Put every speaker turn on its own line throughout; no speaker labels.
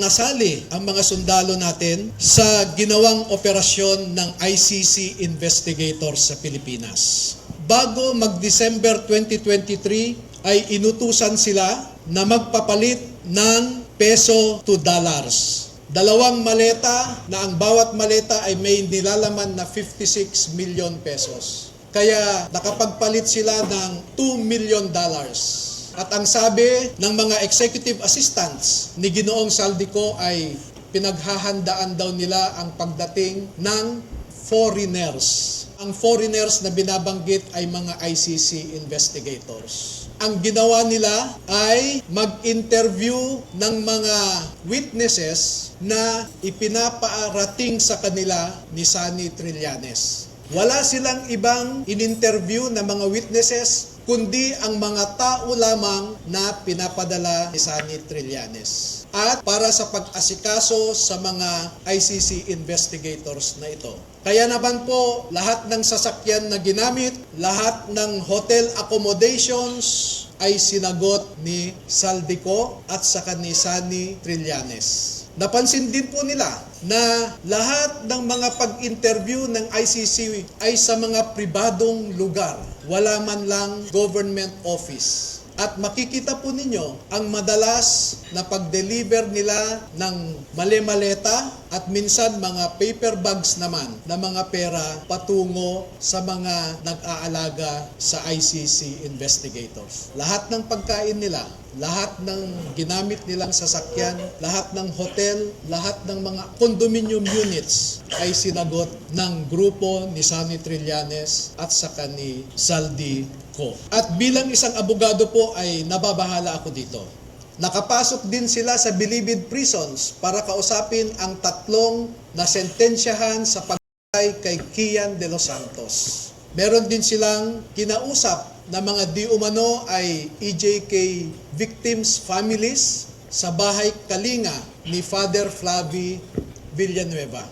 nasali ang mga sundalo natin sa ginawang operasyon ng ICC investigators sa Pilipinas. Bago mag-December 2023 ay inutusan sila na magpapalit ng peso to dollars. 2 maleta na ang bawat maleta ay may nilalaman na 56 million pesos. Kaya nakapagpalit sila ng $2 million. At ang sabi ng mga executive assistants ni Ginoong Saldico ay pinaghahandaan daw nila ang pagdating ng foreigners. Ang foreigners na binabanggit ay mga ICC investigators. Ang ginawa nila ay mag-interview ng mga witnesses na ipinapaarating sa kanila ni Sunny Trillanes. Wala silang ibang in-interview na mga witnesses kundi ang mga tao lamang na pinapadala ni Sunny Trillanes. At para sa pag-asikaso sa mga ICC investigators na ito. Kaya naman po, lahat ng sasakyan na ginamit, lahat ng hotel accommodations ay sinagot ni Saldico at saka ni Sunny Trillanes. Napansin din po nila na lahat ng mga pag-interview ng ICC ay sa mga pribadong lugar. Wala man lang government office. At makikita po ninyo ang madalas na pag-deliver nila ng mali-maleta at minsan mga paper bags naman na mga pera patungo sa mga nag-aalaga sa ICC investigators. Lahat ng pagkain nila, lahat ng ginamit nilang sasakyan, lahat ng hotel, lahat ng mga condominium units ay sinagot ng grupo ni Sunny Trillanes at saka ni Saldico. At bilang isang abogado po ay nababahala ako dito. Nakapasok din sila sa Bilibid prisons para kausapin ang 3 na sentensyahan sa pagpatay kay Kian de los Santos. Meron din silang kinausap na mga di umano ay EJK victims' families sa bahay Kalinga ni Father Flavie Villanueva.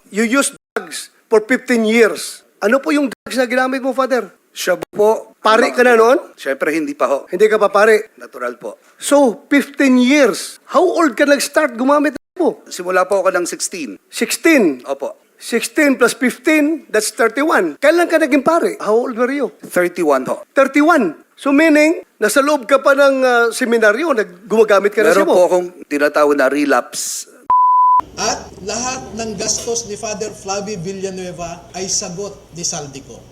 You used drugs for 15 years. Ano po yung drugs na ginamit mo, Father?
Siya po.
Pare ka na noon?
Siyempre hindi pa ho.
Hindi ka pa pare.
Natural po.
So, 15 years. How old ka nag-start gumamit mo?
Simula po ako ng 16.
16.
Opo.
16 plus 15, that's 31. Kailan ka naging pare? How old were you?
31 ho.
31. So meaning, nasa loob ka pa ng seminaryo, gumagamit ka na siya
Meron
mo.
po akong tinatawag na relapse.
At lahat ng gastos ni Father Flavie Villanueva ay sagot ni Saldico.